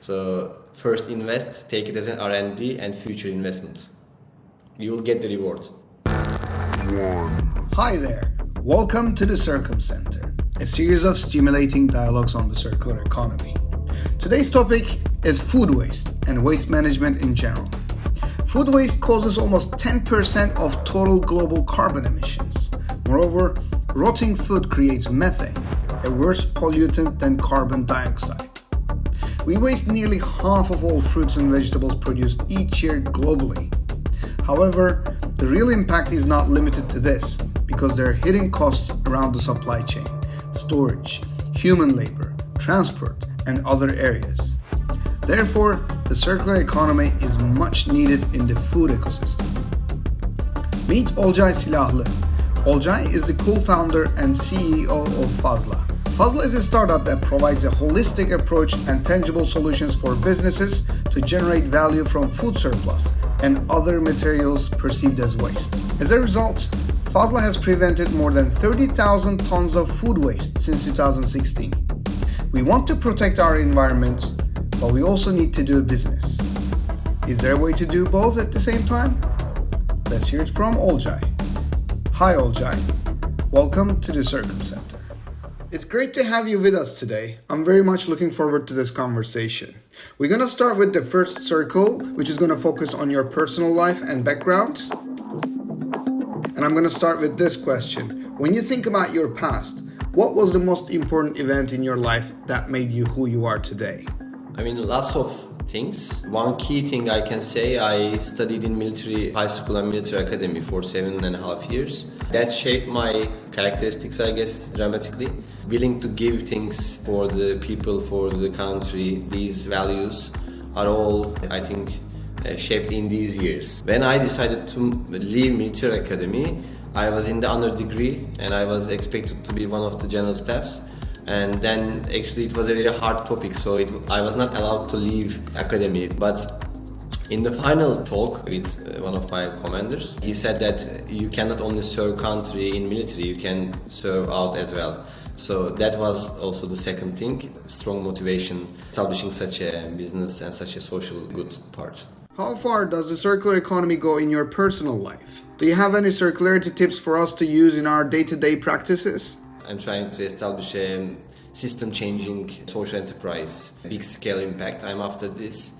So first invest, take it as an R&D and future investment. You will get the reward. Hi there, welcome to the Circum Center, a series of stimulating dialogues on the circular economy. Today's topic is food waste and waste management in general. Food waste causes almost 10% of total global carbon emissions. Moreover, rotting food creates methane, a worse pollutant than carbon dioxide. We waste nearly half of all fruits and vegetables produced each year globally. However, the real impact is not limited to this, because there are hidden costs around the supply chain, storage, human labor, transport, and other areas. Therefore, the circular economy is much needed in the food ecosystem. Meet Olcay Silahlı. Olcay is the co-founder and CEO of Fazla. Fazla is a startup that provides a holistic approach and tangible solutions for businesses to generate value from food surplus and other materials perceived as waste. As a result, Fazla has prevented more than 30,000 tons of food waste since 2016. We want to protect our environment, but we also need to do business. Is there a way to do both at the same time? Let's hear it from Olcay. Hi Olcay, welcome to the Circum Center. It's great to have you with us today. I'm very much looking forward to this conversation. We're going to start with the first circle, which is going to focus on your personal life and background. And I'm going to start with this question. When you think about your past, what was the most important event in your life that made you who you are today? I mean, lots of things. One key thing I can say, I studied in military high school and military academy for 7.5 years. That shaped my characteristics, I guess, dramatically. Willing to give things for the people, for the country. These values are all, I think, shaped in these years. When I decided to leave military academy, I was in the honor degree and I was expected to be one of the general staffs. And then actually it was a very hard topic, so I was not allowed to leave academy. But in the final talk with one of my commanders, he said that you cannot only serve country in military, you can serve out as well. So that was also the second thing, strong motivation, establishing such a business and such a social good part. How far does the circular economy go in your personal life? Do you have any circularity tips for us to use in our day-to-day practices? I'm trying to establish a system-changing social enterprise, big-scale impact. I'm after this.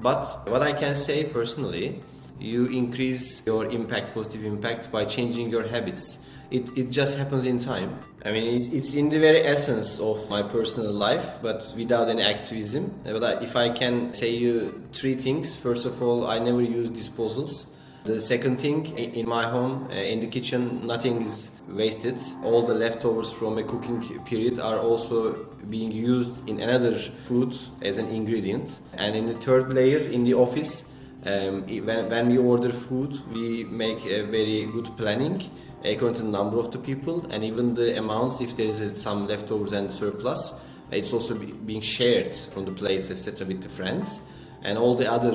But what I can say personally, you increase your impact, positive impact, by changing your habits. It just happens in time. I mean, it's in the very essence of my personal life, but without any activism. But if I can say you three things, first of all, I never use disposals. The second thing, in my home, in the kitchen, nothing is wasted. All the leftovers from a cooking period are also being used in another food as an ingredient. And in the third layer, in the office, when we order food, we make a very good planning according to the number of the people and even the amounts. If there is some leftovers and surplus, it's also being shared from the plates, etc., with the friends. And all the other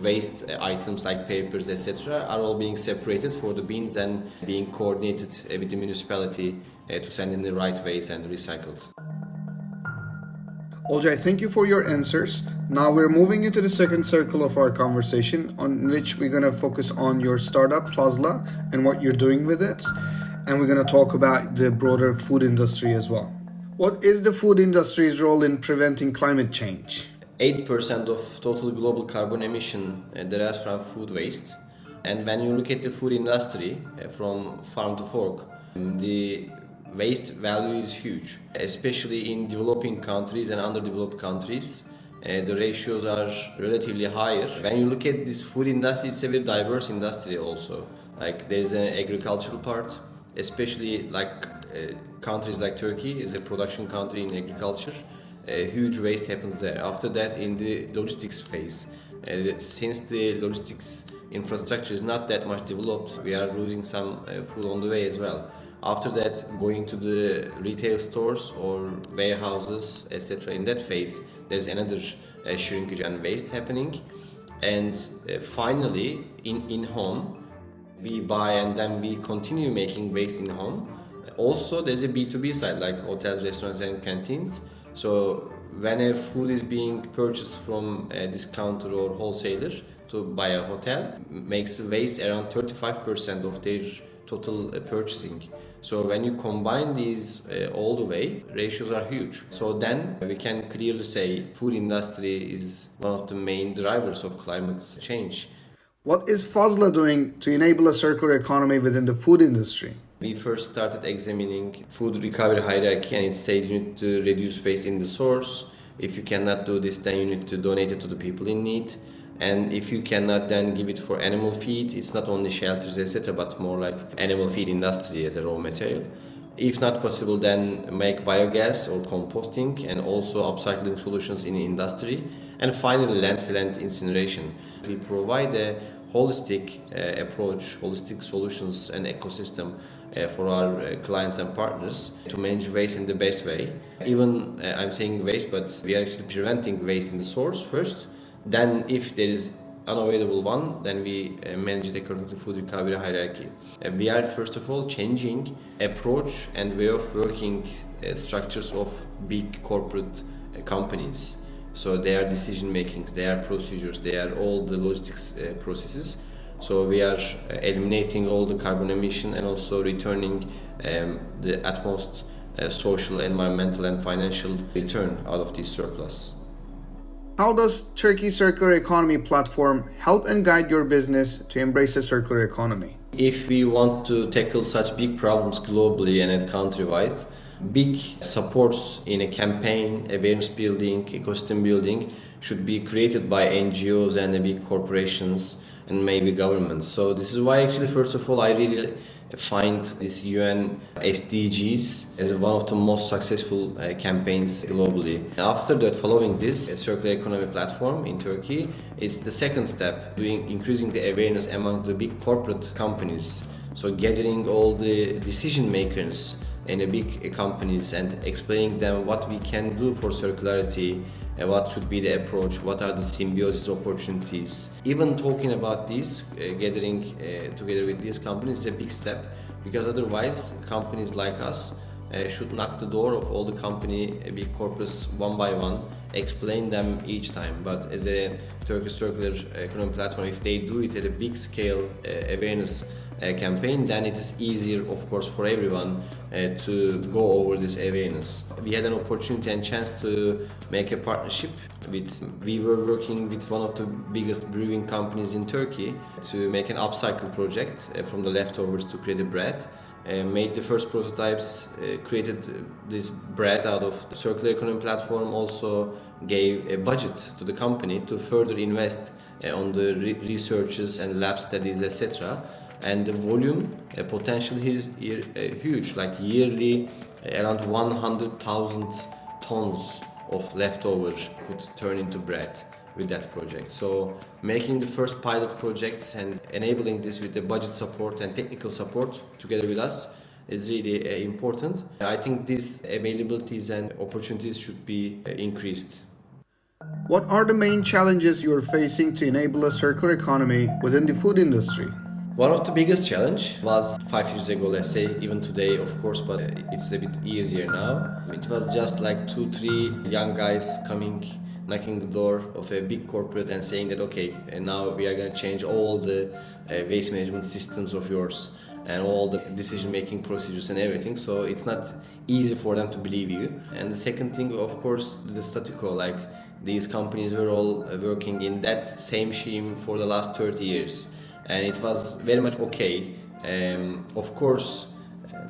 waste items like papers, etc., are all being separated for the bins and being coordinated with the municipality to send in the right ways and recycled. Olcay, thank you for your answers. Now we're moving into the second circle of our conversation, on which we're going to focus on your startup, Fazla, and what you're doing with it. And we're going to talk about the broader food industry as well. What is the food industry's role in preventing climate change? 8% of total global carbon emission derives from food waste. And when you look at the food industry from farm to fork, the waste value is huge, especially in developing countries and underdeveloped countries. The ratios are relatively higher. When you look at this food industry, it's a very diverse industry also. Like there is an agricultural part, especially like countries like Turkey is a production country in agriculture. Huge waste happens there. After that, in the logistics phase, since the logistics infrastructure is not that much developed, we are losing some food on the way as well. After that, going to the retail stores or warehouses, etc. In that phase, there's another shrinkage and waste happening. And finally, in home, we buy and then we continue making waste in home. Also, there's a B2B side like hotels, restaurants and canteens. So when a food is being purchased from a discounter or wholesaler to buy a hotel, makes waste around 35% of their total purchasing. So when you combine these all the way, ratios are huge. So then we can clearly say food industry is one of the main drivers of climate change. What is Fazla doing to enable a circular economy within the food industry? We first started examining food recovery hierarchy, and it says you need to reduce waste in the source. If you cannot do this, then you need to donate it to the people in need. And if you cannot, then give it for animal feed. It's not only shelters, etc., but more like animal feed industry as a raw material. If not possible, then make biogas or composting, and also upcycling solutions in the industry. And finally, landfill and incineration. We provide a holistic approach, holistic solutions and ecosystem for our clients and partners to manage waste in the best way. Even I'm saying waste, but we are actually preventing waste in the source first. Then if there is unavoidable one, then we manage it according to food recovery hierarchy. We are first of all changing approach and way of working structures of big corporate companies. So they are decision makings, they are procedures, they are all the logistics processes. So we are eliminating all the carbon emission and also returning the utmost social, environmental and financial return out of this surplus. How does Turkey Circular Economy platform help and guide your business to embrace a circular economy? If we want to tackle such big problems globally and at country-wide, big supports in a campaign, awareness building, ecosystem building should be created by NGOs and the big corporations and maybe governments. So this is why actually first of all I really find this UN SDGs as one of the most successful campaigns globally. After that, following this circular economy platform in Turkey, it's the second step, increasing the awareness among the big corporate companies. So gathering all the decision makers in the big companies and explaining them what we can do for circularity, what should be the approach, what are the symbiosis opportunities. Even talking about this, gathering together with these companies is a big step, because otherwise companies like us should knock the door of all the big corporates one by one, explain them each time. But as a Turkish Circular Economy platform, if they do it at a big scale awareness campaign, then it is easier, of course, for everyone to go over this awareness. We had an opportunity and chance to make a partnership we were working with one of the biggest brewing companies in Turkey to make an upcycle project from the leftovers to create a bread. Made the first prototypes, created this bread out of the circular economy platform, also gave a budget to the company to further invest on the researches and lab studies, etc. And the volume potential is huge, like yearly around 100,000 tons of leftovers could turn into bread with that project. So making the first pilot projects and enabling this with the budget support and technical support together with us is really important. I think these availabilities and opportunities should be increased. What are the main challenges you are facing to enable a circular economy within the food industry? One of the biggest challenge was 5 years ago, let's say, even today, of course, but it's a bit easier now. It was just like 2-3 young guys coming, knocking the door of a big corporate and saying that, okay, and now we are going to change all the waste management systems of yours and all the decision-making procedures and everything. So it's not easy for them to believe you. And the second thing, of course, the status quo, like these companies were all working in that same scheme for the last 30 years. And it was very much okay. Of course,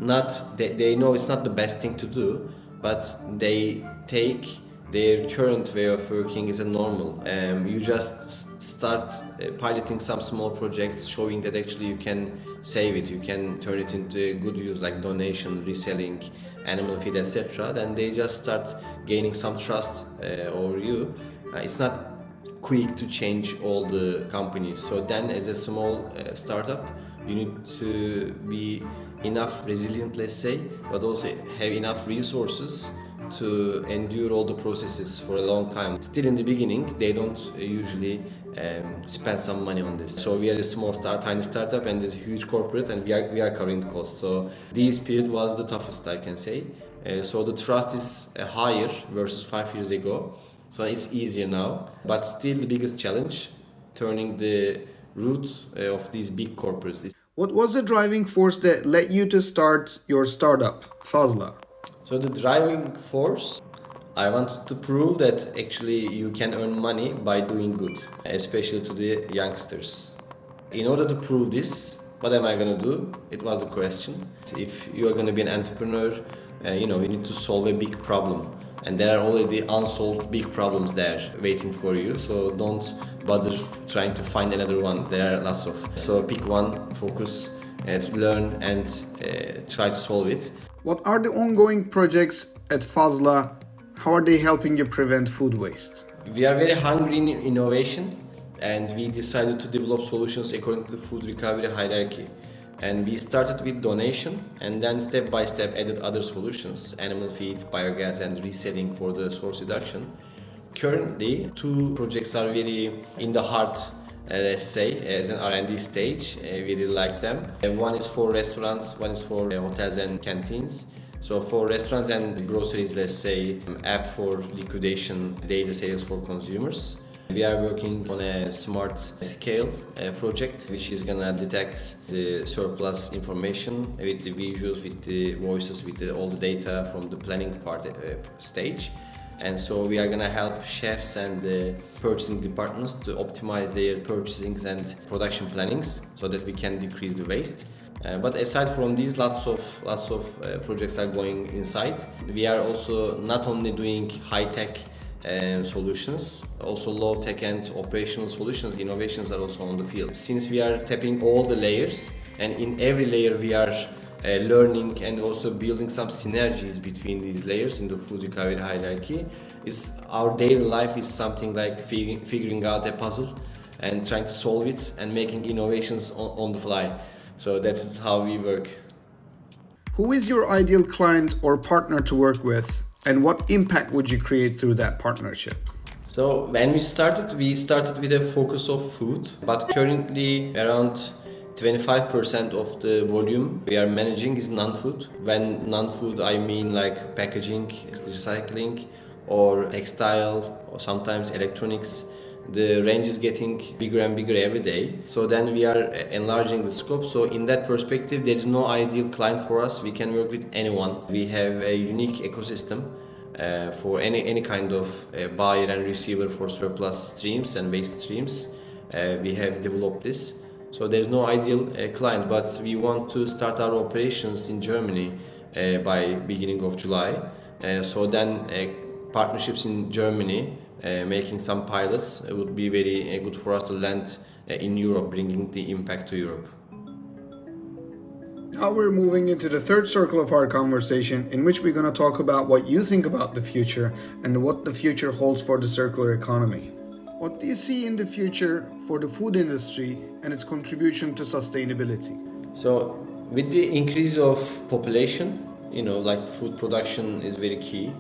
they know it's not the best thing to do, but they take their current way of working as a normal. You just start piloting some small projects, showing that actually you can save it, you can turn it into a good use, like donation, reselling, animal feed, etc. Then they just start gaining some trust over you. It's not quick to change all the companies. So then as a small startup, you need to be enough resilient, let's say, but also have enough resources to endure all the processes for a long time. Still in the beginning, they don't usually spend some money on this. So we are a small tiny startup and there's a huge corporate, and we are covering the cost. So this period was the toughest, I can say. So the trust is higher versus 5 years ago. So it's easier now. But still the biggest challenge, turning the roots of these big corporates. What was the driving force that led you to start your startup, Fazla? So the driving force, I wanted to prove that actually you can earn money by doing good, especially to the youngsters. In order to prove this, what am I going to do? It was the question. If you are going to be an entrepreneur, you need to solve a big problem. And there are already unsolved big problems there waiting for you. So don't bother trying to find another one. There are lots of. So pick one, focus, learn and try to solve it. What are the ongoing projects at Fazla? How are they helping you prevent food waste? We are very hungry in innovation, and we decided to develop solutions according to the food recovery hierarchy. And we started with donation and then step by step added other solutions, animal feed, biogas and reselling for the source reduction. Currently, 2 projects are very in the heart, let's say, as an R&D stage. We really like them. One is for restaurants, one is for hotels and canteens. So for restaurants and groceries, let's say, app for liquidation, data sales for consumers. We are working on a smart scale project, which is gonna detect the surplus information with the visuals, with the voices, with all the data from the planning part stage. And so we are gonna help chefs and the purchasing departments to optimize their purchasings and production plannings so that we can decrease the waste. But aside from these, lots of projects are going inside. We are also not only doing high-tech solutions, also low-tech and operational solutions, innovations are also on the field. Since we are tapping all the layers, and in every layer we are learning and also building some synergies between these layers in the food recovery hierarchy, our daily life is something like figuring out a puzzle and trying to solve it and making innovations on the fly. So that's how we work. Who is your ideal client or partner to work with, and what impact would you create through that partnership? So when we started with a focus of food, but currently around 25% of the volume we are managing is non-food. When non-food, I mean like packaging, recycling, or textile, or sometimes electronics. The range is getting bigger and bigger every day. So then we are enlarging the scope. So in that perspective, there is no ideal client for us. We can work with anyone. We have a unique ecosystem for any kind of buyer and receiver for surplus streams and waste streams. We have developed this. So there's no ideal client, but we want to start our operations in Germany by beginning of July. So then partnerships in Germany, making some pilots, it would be very good for us to land in Europe, bringing the impact to Europe. Now we're moving into the third circle of our conversation, in which we're going to talk about what you think about the future and what the future holds for the circular economy. What do you see in the future for the food industry and its contribution to sustainability? So with the increase of population, like food production is very key,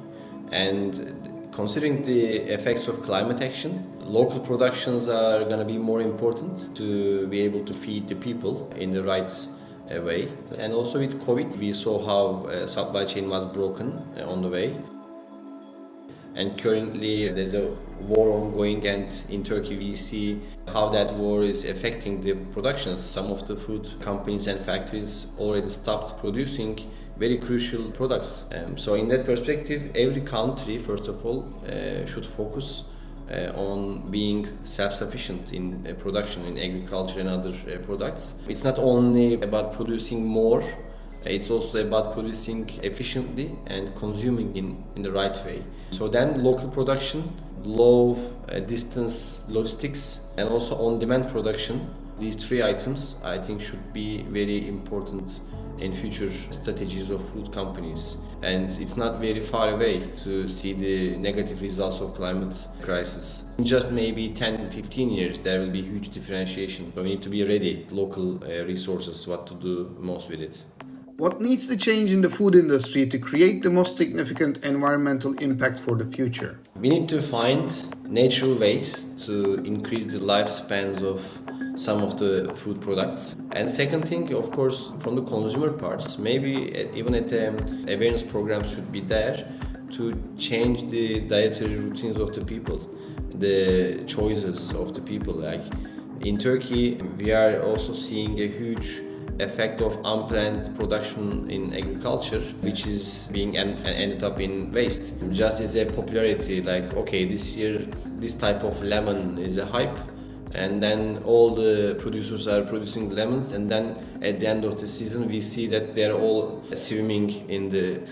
and considering the effects of climate action, local productions are going to be more important to be able to feed the people in the right way. And also with COVID, we saw how supply chain was broken on the way. And currently there's a war ongoing, and in Turkey we see how that war is affecting the productions. Some of the food companies and factories already stopped producing very crucial products. So in that perspective, every country, first of all, should focus on being self-sufficient in production, in agriculture and other products. It's not only about producing more, it's also about producing efficiently and consuming in the right way. So then local production, low distance logistics, and also on-demand production, these 3 items I think should be very important in future strategies of food companies. And it's not very far away to see the negative results of climate crisis. In just maybe 10-15 years there will be huge differentiation. So we need to be ready, local resources, what to do most with it. What needs to change in the food industry to create the most significant environmental impact for the future? We need to find natural ways to increase the lifespans of some of the food products. And second thing, of course, from the consumer parts, maybe even at awareness programs should be there to change the dietary routines of the people, the choices of the people. Like in Turkey, we are also seeing a huge effect of unplanned production in agriculture, which is being ended up in waste. Just as a popularity, like okay, this year this type of lemon is a hype, and then all the producers are producing lemons, and then at the end of the season we see that they're all swimming in the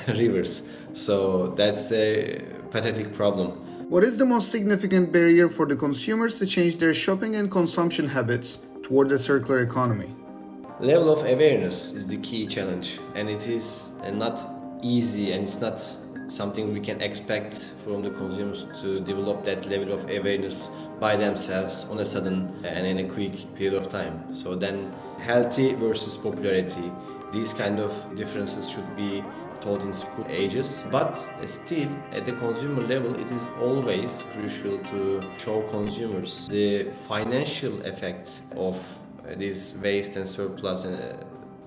rivers. So that's a pathetic problem. What is the most significant barrier for the consumers to change their shopping and consumption habits toward the circular economy? Level of awareness is the key challenge, and it is not easy, and it's not something we can expect from the consumers to develop that level of awareness by themselves on a sudden and in a quick period of time. So then healthy versus popularity, these kind of differences should be taught in school ages, but still at the consumer level it is always crucial to show consumers the financial effects of this waste and surplus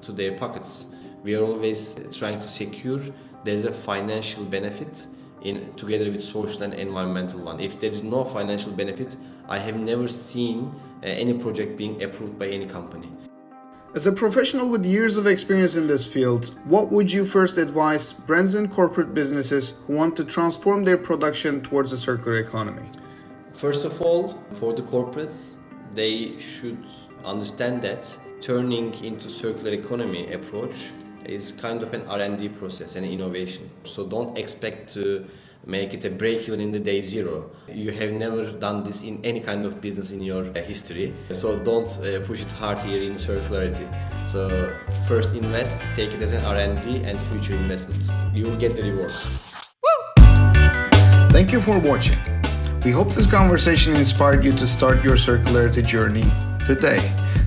to their pockets. We are always trying to secure there's a financial benefit together with social and environmental one. If there is no financial benefit, I have never seen any project being approved by any company. As a professional with years of experience in this field, what would you first advise brands and corporate businesses who want to transform their production towards a circular economy? First of all, for the corporates, they should understand that turning into circular economy approach is kind of an R&D process and innovation. So don't expect to make it a break-even in the day zero. You have never done this in any kind of business in your history. So don't push it hard here in circularity. So first invest, take it as an R&D and future investment. You will get the reward. Thank you for watching. We hope this conversation inspired you to start your circularity journey today.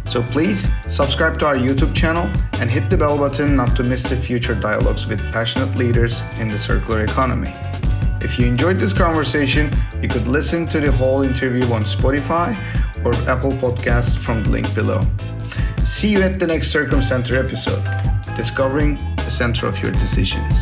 So please subscribe to our YouTube channel and hit the bell button not to miss the future dialogues with passionate leaders in the circular economy. If you enjoyed this conversation, you could listen to the whole interview on Spotify or Apple Podcasts from the link below. See you at the next Circum Center episode, discovering the center of your decisions.